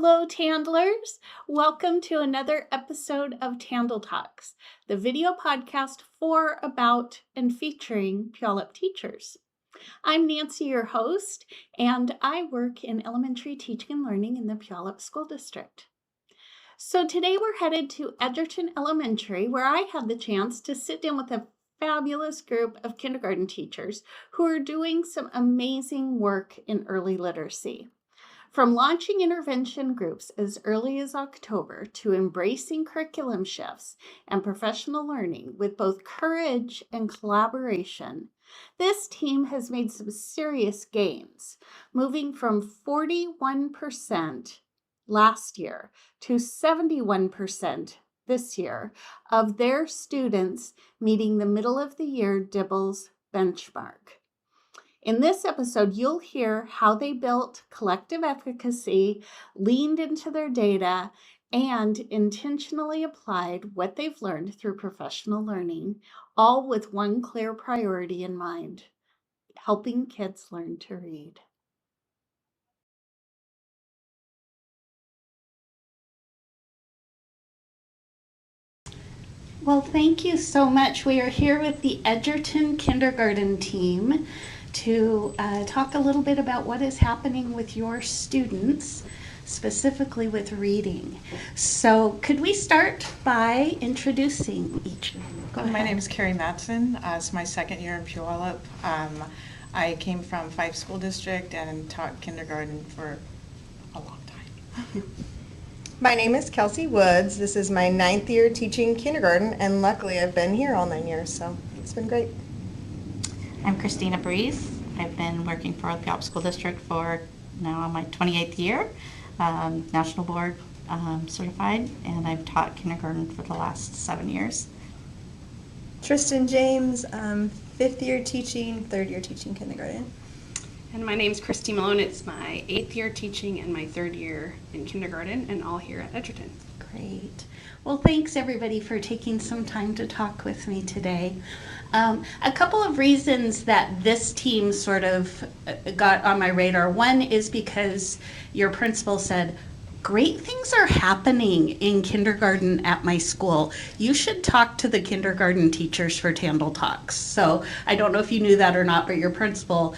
Hello, TandLers. Welcome to another episode of TandL Talks, the video podcast for, about, and featuring Puyallup teachers. I'm Nancy, your host, and I work in elementary teaching and learning in the Puyallup School District. So today we're headed to Edgerton Elementary, where I had the chance to sit down with a fabulous group of kindergarten teachers who are doing some amazing work in early literacy. From launching intervention groups as early as October to embracing curriculum shifts and professional learning with both courage and collaboration, this team has made some serious gains, moving from 41% last year to 71% this year of their students meeting the middle of the year DIBELS benchmark. In this episode, you'll hear how they built collective efficacy, leaned into their data, and intentionally applied what they've learned through professional learning, all with one clear priority in mind: helping kids learn to read. Well, thank you so much. We are here with the Edgerton kindergarten team to talk a little bit about what is happening with your students, specifically with reading. So could we start by introducing each of them? Go ahead. My name is Carrie Mattson. It's my second year in Puyallup. I came from Fife School District and taught kindergarten for a long time. My name is Kelsey Woods. This is my 9th year teaching kindergarten, and luckily I've been here all 9 years, so it's been great. I'm Christina Breeze. I've been working for the Puyallup School District for now my 28th year, National Board certified, and I've taught kindergarten for the last 7 years. Tristan James, 5th year teaching, 3rd year teaching kindergarten. And my name's Christy Malone. It's my 8th year teaching and my 3rd year in kindergarten, and all here at Edgerton. Great. Well, thanks everybody for taking some time to talk with me today. A couple of reasons that this team sort of got on my radar. One is because your principal said, great things are happening in kindergarten at my school. You should talk to the kindergarten teachers for TandL Talks. So I don't know if you knew that or not, but your principal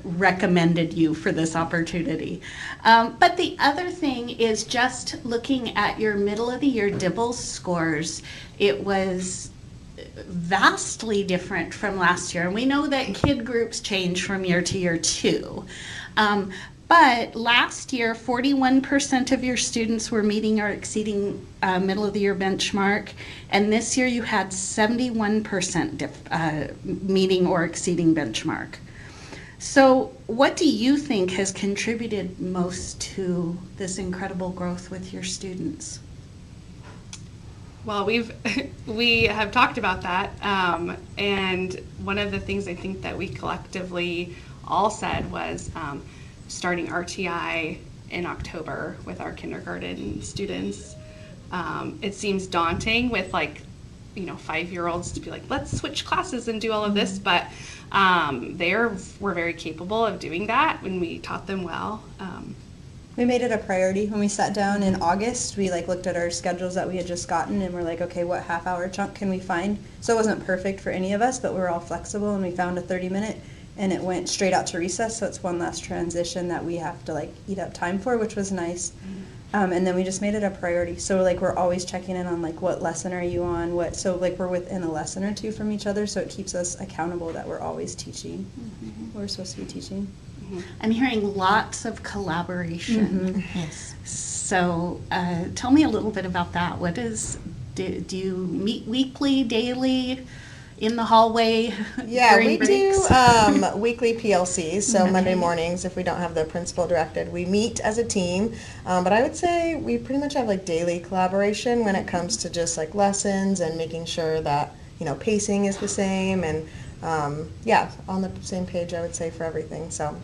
recommended you for this opportunity. But the other thing is just looking at your middle of the year DIBELS scores. It was vastly different from last year. And we know that kid groups change from year to year too. But last year, 41% of your students were meeting or exceeding middle of the year benchmark. And this year you had 71% meeting or exceeding benchmark. So what do you think has contributed most to this incredible growth with your students? Well, we have talked about that, and one of the things I think that we collectively all said was starting RTI in October with our kindergarten students. It seems daunting with 5-year-olds to be like, let's switch classes and do all of this, but they were very capable of doing that when we taught them well. We made it a priority when we sat down in August. We looked at our schedules that we had just gotten, and we're like, okay, what half-hour chunk can we find? So it wasn't perfect for any of us, but we were all flexible, and we found a 30-minute, and it went straight out to recess. So it's one last transition that we have to eat up time for, which was nice. And then we just made it a priority. So we're always checking in on what lesson are you on, we're within a lesson or two from each other, so it keeps us accountable that we're always teaching. Mm-hmm. We're supposed to be teaching. Mm-hmm. I'm hearing lots of collaboration. Mm-hmm. Yes. So tell me a little bit about that. Do you meet weekly, daily, in the hallway? Yeah, we breaks? do weekly PLCs, so okay. Monday mornings, if we don't have the principal directed, we meet as a team. But I would say we pretty much have daily collaboration when it comes to just lessons and making sure that pacing is the same and on the same page, I would say, for everything. So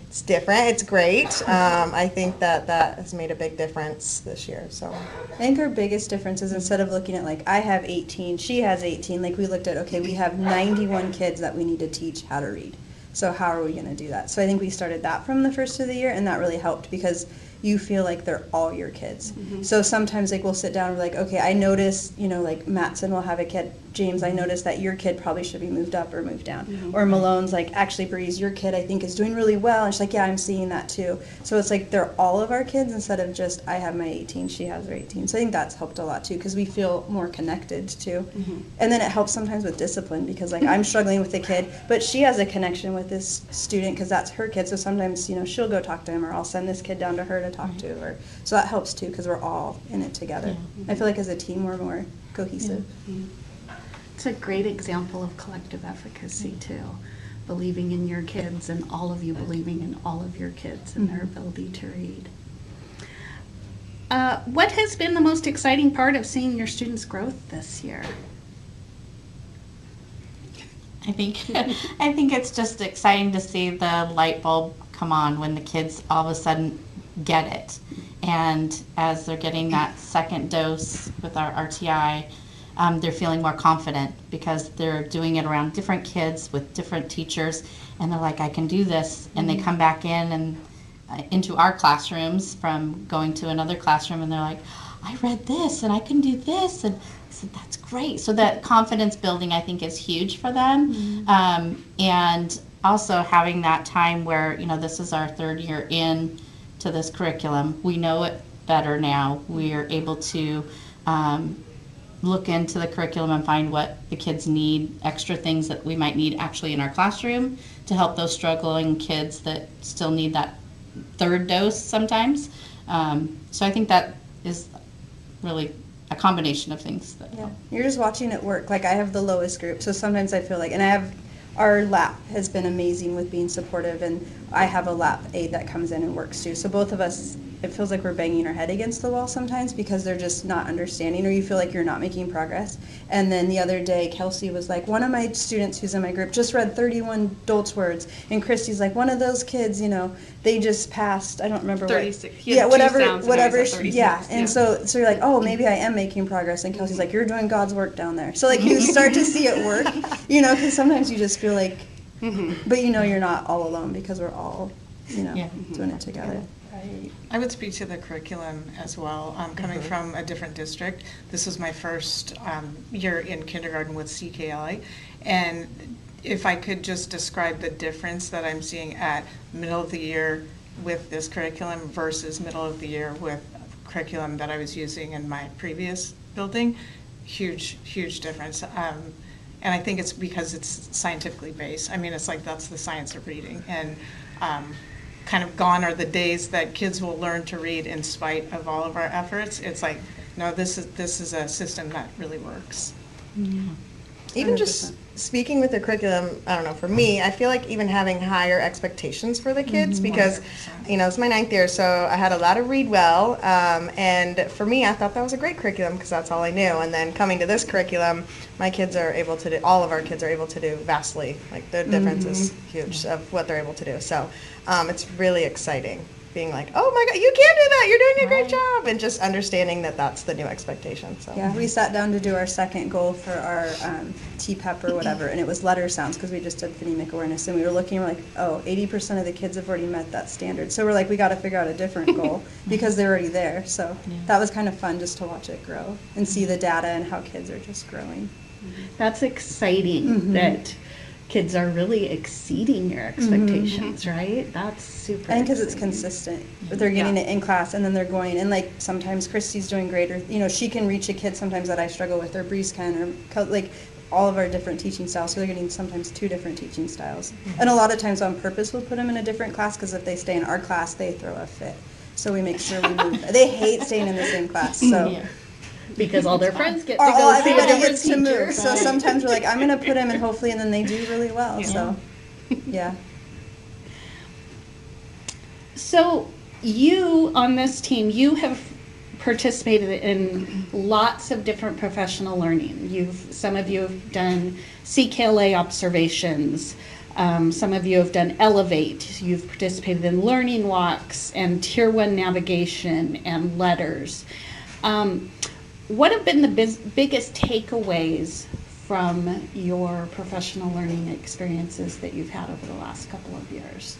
it's different. It's great. I think that has made a big difference this year. So I think our biggest difference is instead of looking at I have 18, she has 18, we looked at, okay, we have 91 kids that we need to teach how to read. So how are we going to do that? So I think we started that from the first of the year, and that really helped because you feel like they're all your kids. So sometimes like we'll sit down and we're like, okay, I notice, you know, like Matson will have a kid, James, I noticed that your kid probably should be moved up or moved down. Or Malone's like, actually Breeze, your kid I think is doing really well. And she's like, yeah, I'm seeing that too. So it's like they're all of our kids instead of just I have my 18, she has her 18. So I think that's helped a lot too because we feel more connected too. And then it helps sometimes with discipline because like I'm struggling with a kid, but she has a connection with this student because that's her kid. So sometimes, you know, she'll go talk to him or I'll send this kid down to her to talk to. Or so that helps too because we're all in it together. I feel like as a team we're more cohesive. It's a great example of collective efficacy too. Believing in your kids and all of you believing in all of your kids and their ability to read. What has been the most exciting part of seeing your students' growth this year? I think it's just exciting to see the light bulb come on when the kids all of a sudden get it. And as they're getting that second dose with our RTI, they're feeling more confident because they're doing it around different kids with different teachers, and they're like, I can do this. And they come back in and into our classrooms from going to another classroom, and they're like, I read this and I can do this. And I said, that's great. So that confidence building, I think, is huge for them. And also having that time where, you know, this is our third year in to this curriculum. We know it better now. We are able to look into the curriculum and find what the kids need, extra things that we might need actually in our classroom to help those struggling kids that still need that third dose sometimes. So I think that is really a combination of things that help. You're just watching it work. Like I have the lowest group, so sometimes I feel like, and I have, our lap has been amazing with being supportive, and I have a lap aide that comes in and works too. So both of us, it feels like we're banging our head against the wall sometimes because they're just not understanding, or you feel like you're not making progress. And then the other day, Kelsey was like, one of my students who's in my group just read 31 Doltz words, and Christy's like, one of those kids, you know, they just passed, I don't remember 36. what. He had two sounds and I was whatever. at 36. Yeah, and so you're like, oh, maybe I am making progress. And Kelsey's like, you're doing God's work down there. So like you start to see it work, you know, because sometimes you just feel like, but you know, you're not all alone because we're all, you know, doing it together. I would speak to the curriculum as well. Coming from a different district, this was my first year in kindergarten with CKLA, and if I could just describe the difference that I'm seeing at middle of the year with this curriculum versus middle of the year with curriculum that I was using in my previous building, huge difference. And I think it's because it's scientifically based. I mean, it's like that's the science of reading, and kind of gone are the days that kids will learn to read in spite of all of our efforts. It's like, no, this is a system that really works. Even 100%. just speaking with the curriculum, I don't know, for me, I feel like even having higher expectations for the kids because, you know, it's my 9th year, so I had a lot of read well, and for me, I thought that was a great curriculum because that's all I knew. And then coming to this curriculum, my kids are able to do, all of our kids are able to do vastly, like the difference is huge of what they're able to do. So it's really exciting being like, oh my God, you can do that, you're doing a great job, and just understanding that that's the new expectation. So Yeah, we sat down to do our second goal for our TPEP or whatever, and it was letter sounds because we just did phonemic awareness, and we were looking, we're like, oh, 80% of the kids have already met that standard. So we're like, we got to figure out a different goal because they're already there. So that was kind of fun just to watch it grow and see the data and how kids are just growing. That's exciting that kids are really exceeding your expectations, right? That's super And because it's exciting. consistent, but they're getting it in class, and then they're going, and like sometimes Christy's doing great, or you know, she can reach a kid sometimes that I struggle with, or Breeze can, or like all of our different teaching styles. So they're getting sometimes 2 different teaching styles, and a lot of times on purpose we'll put them in a different class because if they stay in our class, they throw a fit. So we make sure we move. They hate staying in the same class. So. Because all their friends get to Or go all see a everybody different gets to teacher. move. So sometimes we're like, I'm going to put him, and hopefully, and then they do really well. So, yeah. So you, on this team, you have participated in lots of different professional learning. Some of you have done CKLA observations. Some of you have done Elevate. You've participated in learning walks and Tier 1 navigation and letters. What have been the biggest takeaways from your professional learning experiences that you've had over the last couple of years?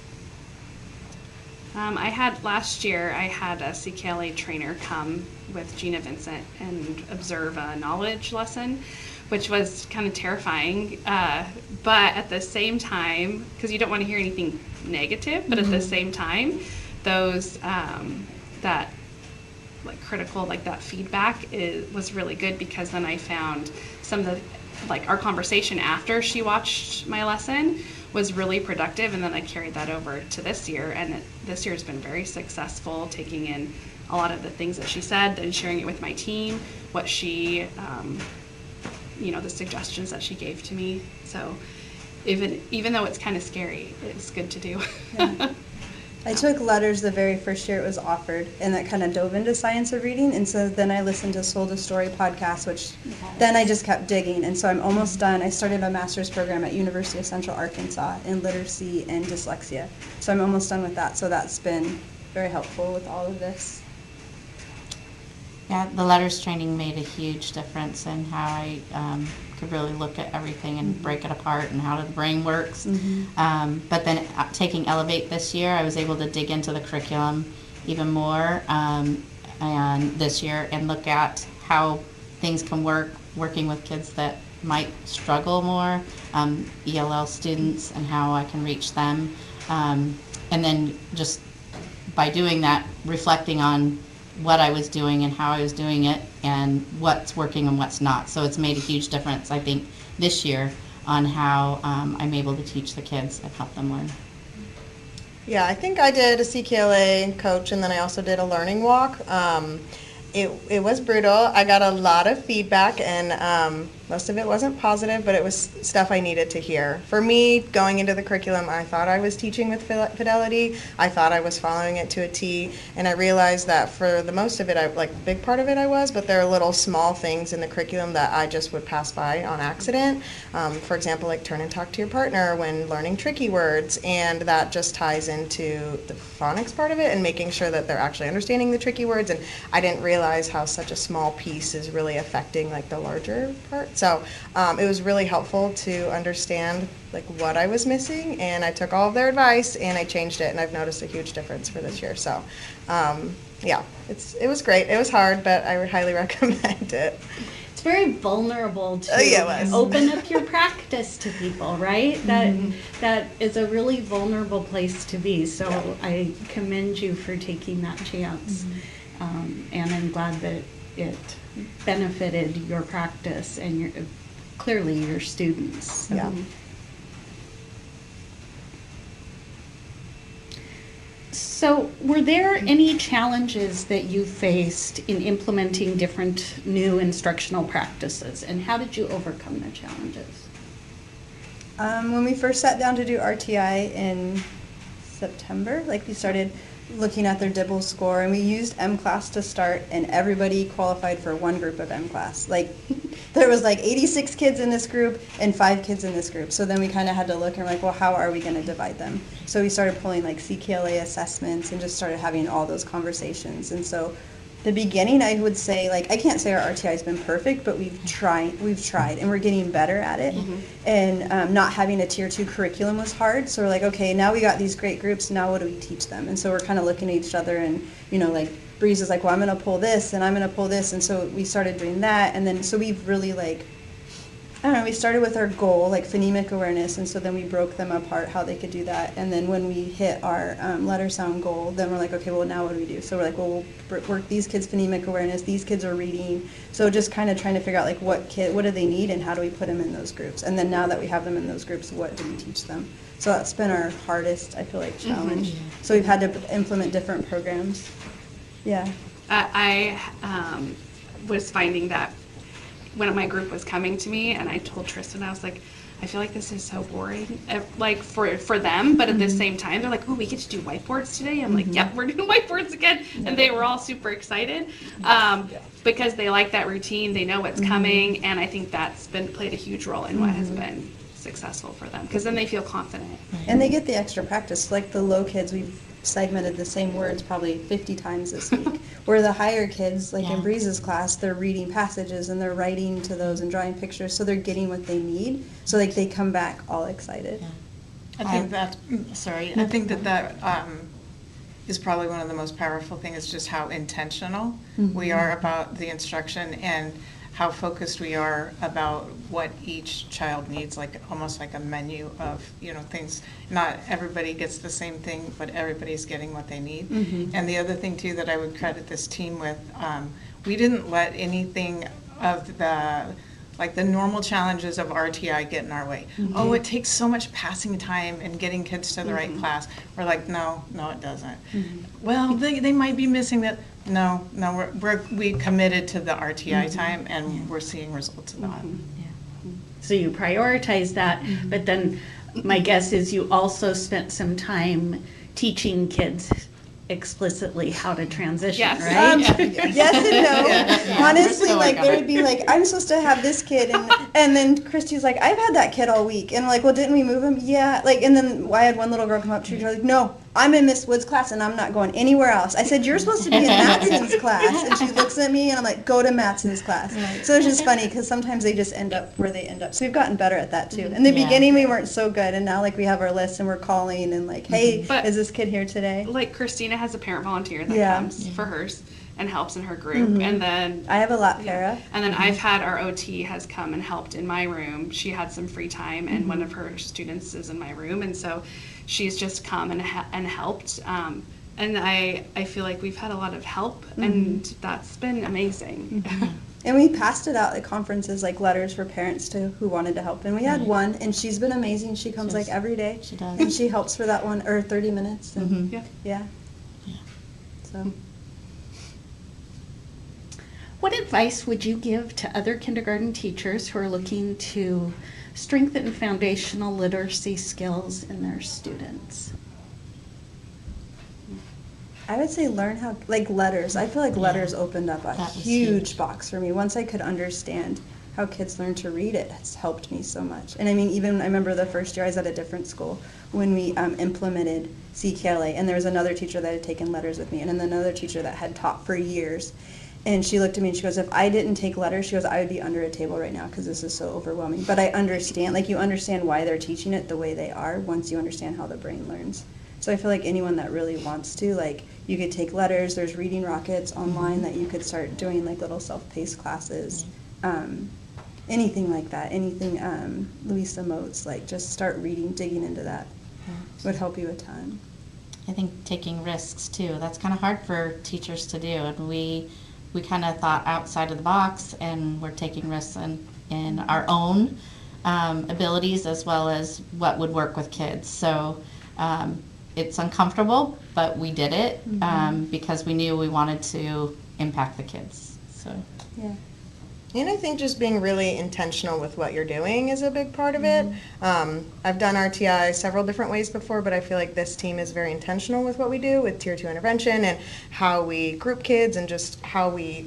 Last year, I had a CKLA trainer come with Gina Vincent and observe a knowledge lesson, which was kind of terrifying. But at the same time, because you don't want to hear anything negative, but at the same time, those, that like critical, like that feedback was really good, because then I found some of the, like our conversation after she watched my lesson was really productive, and then I carried that over to this year, and this year has been very successful, taking in a lot of the things that she said and sharing it with my team, what she, the suggestions that she gave to me. So even though it's kind of scary, it's good to do. Yeah. I took letters the very first year it was offered, and that kind of dove into science of reading, and so then I listened to Soul to Story podcast, which then I just kept digging, and so I'm almost done. I started a master's program at University of Central Arkansas in literacy and dyslexia, so I'm almost done with that, so that's been very helpful with all of this. Yeah, the letters training made a huge difference in how I could really look at everything and break it apart and how the brain works. But then taking Elevate this year, I was able to dig into the curriculum even more and this year, and look at how things can work, working with kids that might struggle more, ELL students, and how I can reach them. And then just by doing that, reflecting on what I was doing and how I was doing it and what's working and what's not. So it's made a huge difference, I think, this year on how I'm able to teach the kids and help them learn. Yeah, I think I did a CKLA coach, and then I also did a learning walk. It was brutal. I got a lot of feedback, and most of it wasn't positive, but it was stuff I needed to hear. For me, going into the curriculum, I thought I was teaching with fidelity. I thought I was following it to a T, and I realized that for the most of it, big part of it I was, but there are little small things in the curriculum that I just would pass by on accident. For example, like turn and talk to your partner when learning tricky words, and that just ties into the phonics part of it and making sure that they're actually understanding the tricky words, and I didn't realize how such a small piece is really affecting like the larger part. So it was really helpful to understand like what I was missing, and I took all of their advice and I changed it, and I've noticed a huge difference for this year. So yeah, it was great. It was hard, but I would highly recommend it. It's very vulnerable to open up your practice to people, right? That is a really vulnerable place to be. So I commend you for taking that chance. And I'm glad that it benefited your practice and clearly your students. So. Yeah. So were there any challenges that you faced in implementing different new instructional practices, and how did you overcome the challenges? When we first sat down to do RTI in September, we started looking at their DIBELS score, and we used M-Class to start, and everybody qualified for one group of M-Class. There was 86 kids in this group and 5 kids in this group. So then we kind of had to look and we're like, well, how are we going to divide them? So we started pulling CKLA assessments and just started having all those conversations. And so the beginning, I would say, I can't say our RTI has been perfect, but we've tried, and we're getting better at it. And not having a tier 2 curriculum was hard. So we're like, okay, now we got these great groups. Now what do we teach them? And so we're kind of looking at each other, and Breeze is like, well, I'm going to pull this, and I'm going to pull this. And so we started doing that. And then so we've really we started with our goal, phonemic awareness, and so then we broke them apart, how they could do that. And then when we hit our letter sound goal, then we're like, okay, well, now what do we do? So we're like, well, we'll work these kids' phonemic awareness, these kids are reading. So just kind of trying to figure out, what do they need, and how do we put them in those groups? And then now that we have them in those groups, what do we teach them? So that's been our hardest, I feel like, challenge. So we've had to implement different programs. Yeah. I was finding that when my group was coming to me, and I told Tristan, I was like, I feel like this is so boring, for them, but at the same time, they're like, oh, we get to do whiteboards today. I'm like, yep, we're doing whiteboards again. And they were all super excited because they like that routine, they know what's coming, and I think that's played a huge role in what has been successful for them, because then they feel confident. And they get the extra practice. The low kids, we've segmented the same words probably 50 times this week. Where the higher kids, in Breeze's class, they're reading passages and they're writing to those and drawing pictures, so they're getting what they need. So they come back all excited. I think that is probably one of the most powerful things, is just how intentional we are about the instruction and how focused we are about what each child needs, like almost like a menu of, things. Not everybody gets the same thing, but everybody's getting what they need. And the other thing too that I would credit this team with, we didn't let anything of the normal challenges of RTI get in our way. Oh, it takes so much passing time and getting kids to the right class. We're like, no, it doesn't. Well, they might be missing that. No, we committed to the RTI time, and we're seeing results of that. So you prioritize that, but then my guess is you also spent some time teaching kids explicitly how to transition, Yes. right? Yes and no. Honestly, We're like still there working would be like, I'm supposed to have this kid, and then Christy's like, I've had that kid all week, and like, well, didn't we move him? Yeah, like, and then I had one little girl come up to her like, no, I'm in Miss Wood's class and I'm not going anywhere else. I said, you're supposed to be in Matson's class, and she looks at me and I'm like, go to Matson's class. So it's just funny because sometimes they just end up where they end up. So we've gotten better at that too. In the beginning, we weren't so good, and now like we have our list and we're calling and like, hey, But- is this kid here today? Like Christina has a parent volunteer that Yeah. comes for hers and helps in her group, and then I have a lap para. And then I've had our OT has come and helped in my room. She had some free time, and one of her students is in my room, and so she's just come and helped. And I feel like we've had a lot of help, and that's been amazing. And we passed it out at conferences, like letters for parents who wanted to help. And we had one, and she's been amazing. She comes like every day. She does. And she helps for that one, or 30 minutes. And Yeah. So What advice would you give to other kindergarten teachers who are looking to strengthen foundational literacy skills in their students? I would say learn how, like letters. I feel like letters opened up a That was huge huge. box for me. Once I could understand how kids learn to read, it has helped me so much. And I mean, even I remember the first year I was at a different school when we implemented CKLA, and there was another teacher that had taken letters with me, and then another teacher that had taught for years. And she looked at me and she goes, if I didn't take letters, she goes, I would be under a table right now because this is so overwhelming. But I understand, like you understand why they're teaching it the way they are once you understand how the brain learns. So I feel like anyone that really wants to, like, you could take letters, there's reading rockets online that you could start doing, like little self-paced classes. Anything like that, anything Louisa Moats, like just start reading, digging into that would help you a ton. I think taking risks too. That's kind of hard for teachers to do, and we kind of thought outside of the box, and we're taking risks in our own abilities as well as what would work with kids. So it's uncomfortable, but we did it because we knew we wanted to impact the kids. So Yeah. And I think just being really intentional with what you're doing is a big part of it. I've done RTI several different ways before, but I feel like this team is very intentional with what we do with Tier 2 intervention and how we group kids and just how we,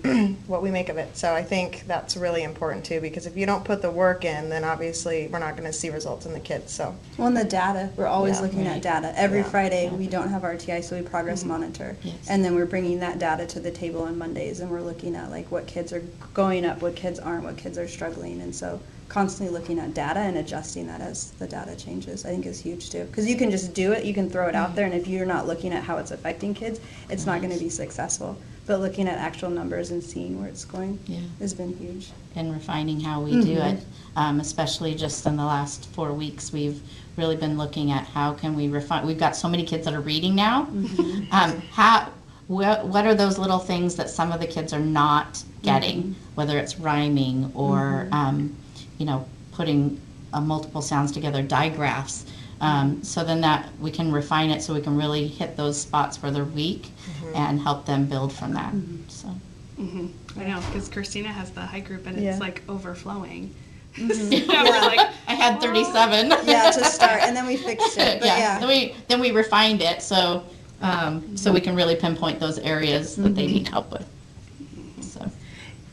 what we make of it. So I think that's really important too, because if you don't put the work in, then obviously we're not going to see results in the kids. So Well, and the data, we're always Yeah. looking at Right. data. Every Yeah. Friday, we don't have RTI, so we progress monitor. Yes. And then we're bringing that data to the table on Mondays, and we're looking at like what kids are going up, what kids aren't, what kids are struggling. And so constantly looking at data and adjusting that as the data changes, I think is huge too. Because you can just do it, you can throw it out there, and if you're not looking at how it's affecting kids, it's not going to be successful. But looking at actual numbers and seeing where it's going has been huge. and refining how we do it, especially just in the last 4 weeks, we've really been looking at how can we refine. We've got so many kids that are reading now. What are those little things that some of the kids are not getting, whether it's rhyming or putting multiple sounds together, digraphs. So then that we can refine it so we can really hit those spots where they're weak and help them build from that. So. I know, because Christina has the high group and it's Yeah. like overflowing. Yeah. We're like, I had 37. Yeah, to start, and then we fixed it. But yeah. Then we refined it so we can really pinpoint those areas that they need help with. So.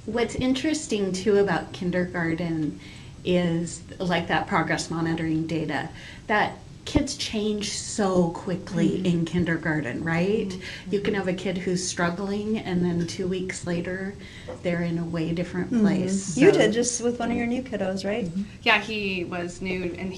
What's interesting too about kindergarten is like that progress monitoring data, that kids change so quickly in kindergarten, right? You can have a kid who's struggling and then 2 weeks later they're in a way different place. You So- did just with one of your new kiddos, right? yeah, he was new and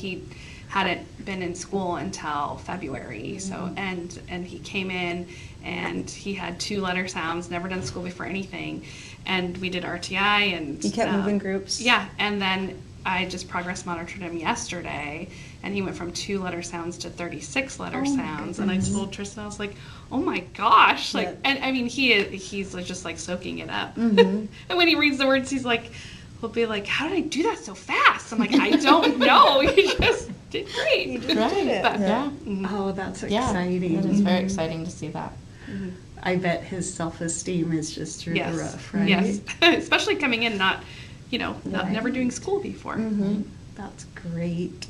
hadn't been in school until February. So and he came in and he had 2 letter sounds, never done school before anything, and we did RTI and He kept moving groups. Yeah, and then I just progress monitored him yesterday, and he went from 2 letter sounds to 36 letter sounds. And I told Tristan, I was like, "Oh my gosh!" Like, and I mean, he's like, just like soaking it up. And when he reads the words, he's like, he'll be like, "How did I do that so fast?" I'm like, "I don't know. You just did great." You just did it. But, Yeah. Oh, that's Yeah. exciting. It is very exciting to see that. I bet his self-esteem is just through the roof, right? Yes, especially coming in not never doing school before. That's great.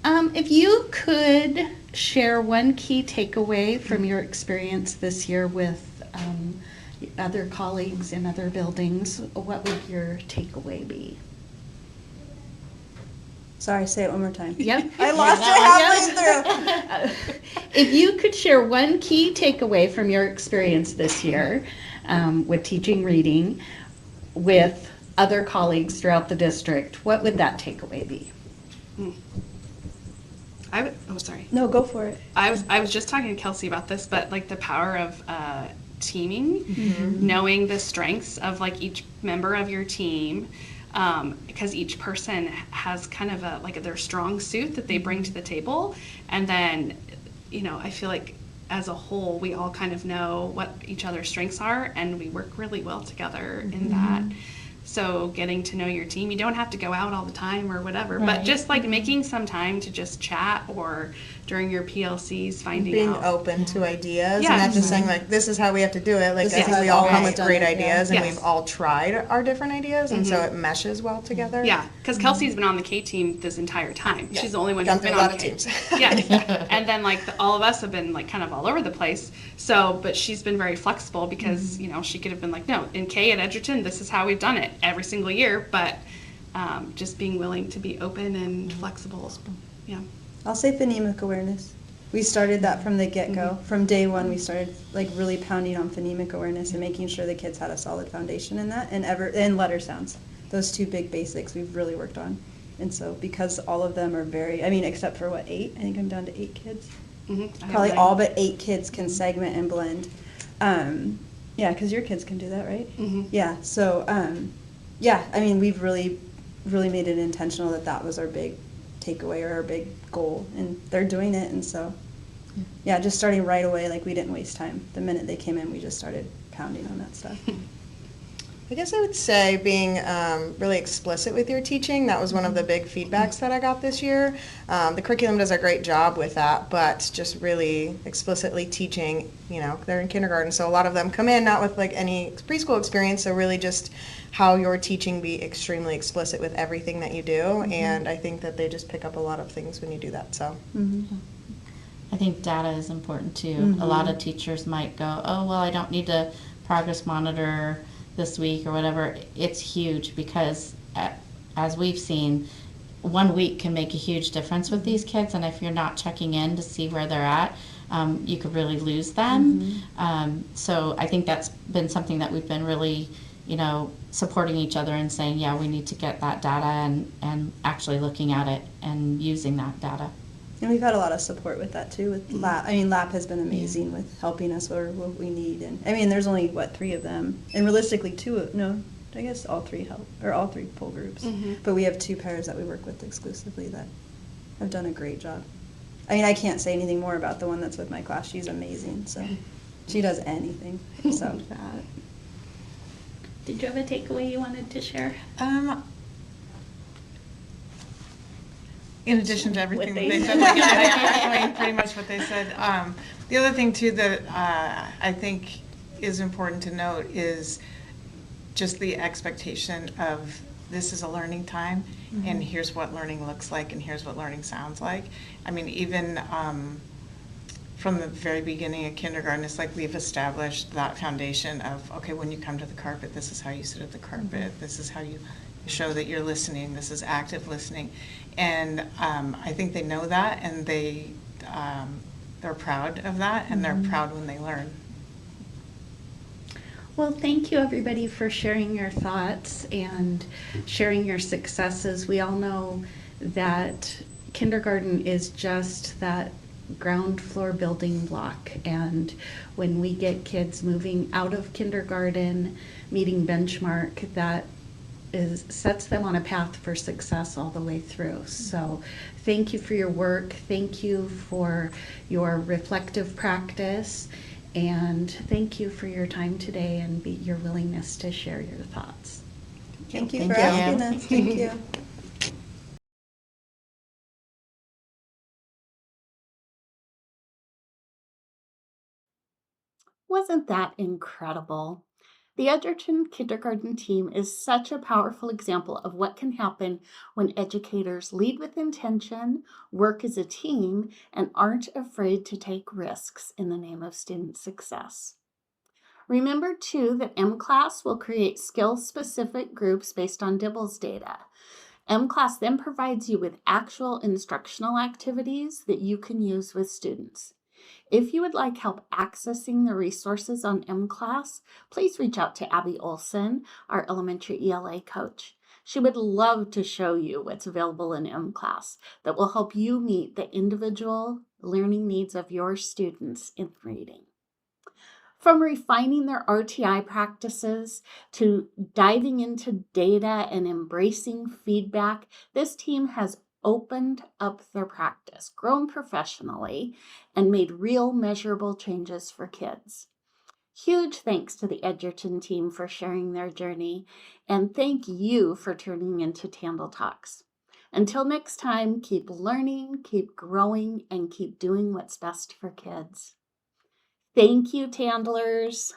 If you could share one key takeaway from your experience this year with other colleagues in other buildings, what would your takeaway be? Sorry, say it one more time. Yep. I lost it halfway through. If you could share one key takeaway from your experience this year with teaching reading with other colleagues throughout the district, what would that takeaway be? Sorry. No, go for it. I was just talking to Kelsey about this, but like the power of teaming, knowing the strengths of like each member of your team, because each person has kind of their strong suit that they bring to the table, and then I feel like as a whole we all kind of know what each other's strengths are, and we work really well together in that. So getting to know your team, you don't have to go out all the time or whatever, but just like making some time to just chat, or during your PLCs finding Being out. open to ideas Yeah. and not just saying like, this is how we have to do it. Like, This I is think how we all we've come always with done great it, yeah. ideas and Yes. we've all tried our different ideas, and so it meshes well together. Yeah, because Kelsey's been on the K team this entire time. Yeah. She's the only one Gone who's been through a on lot the of K. teams. Yeah, and then like all of us have been like kind of all over the place. So, but she's been very flexible because she could have been like, no, in K at Edgerton, this is how we've done it every single year. But just being willing to be open and flexible. Yeah. I'll say phonemic awareness. We started that from the get-go. From day one, we started like really pounding on phonemic awareness and making sure the kids had a solid foundation in that, and letter sounds. Those 2 big basics we've really worked on. And so because all of them are except for 8? I think I'm down to 8 kids. Probably all but 8 kids can segment and blend. Yeah, because your kids can do that, right? Yeah. So we've really made it intentional that was our big takeaway or our big goal, and they're doing it. And so just starting right away, like we didn't waste time. The minute they came in, we just started pounding on that stuff. I guess I would say being really explicit with your teaching. That was one of the big feedbacks that I got this year. The curriculum does a great job with that, but just really explicitly teaching, they're in kindergarten, so a lot of them come in not with like any preschool experience, so really just how you're teaching, be extremely explicit with everything that you do, and I think that they just pick up a lot of things when you do that, so. I think data is important too. A lot of teachers might go, oh, well, I don't need to progress monitor this week or whatever. It's huge because as we've seen, 1 week can make a huge difference with these kids, and if you're not checking in to see where they're at, you could really lose them. So I think that's been something that we've been really supporting each other and saying, yeah, we need to get that data and actually looking at it and using that data. And we've had a lot of support with that too. With LAP, LAP has been amazing with helping us with what we need. And there's only 3 of them, and realistically I guess all 3 help, or all 3 pull groups. But we have 2 pairs that we work with exclusively that have done a great job. I can't say anything more about the one that's with my class. She's amazing. So she does anything. So. Did you have a takeaway you wanted to share? In addition to everything What that they they said, like, echoing pretty much what they said. The other thing too that I think is important to note is just the expectation of this is a learning time, and here's what learning looks like, and here's what learning sounds like. Even from the very beginning of kindergarten, it's like we've established that foundation of, okay, when you come to the carpet, this is how you sit at the carpet, this is how you show that you're listening, this is active listening. And I think they know that, and they're proud of that, and they're proud when they learn. Well, thank you everybody for sharing your thoughts and sharing your successes. We all know that kindergarten is just that ground floor building block, and when we get kids moving out of kindergarten, meeting benchmark, that sets them on a path for success all the way through. So thank you for your work, thank you for your reflective practice, and thank you for your time today and your willingness to share your thoughts. Thank you Thank for you. asking us. Thank you. Wasn't that incredible? The Edgerton kindergarten team is such a powerful example of what can happen when educators lead with intention, work as a team, and aren't afraid to take risks in the name of student success. Remember, too, that M-Class will create skill-specific groups based on DIBELS data. M-Class then provides you with actual instructional activities that you can use with students. If you would like help accessing the resources on M-Class, please reach out to Abby Olson, our elementary ELA coach. She would love to show you what's available in M-Class that will help you meet the individual learning needs of your students in reading. From refining their RTI practices to diving into data and embracing feedback, this team has opened up their practice, grown professionally, and made real measurable changes for kids. Huge thanks to the Edgerton team for sharing their journey, and thank you for tuning into TandL Talks. Until next time, keep learning, keep growing, and keep doing what's best for kids. Thank you, Tandlers.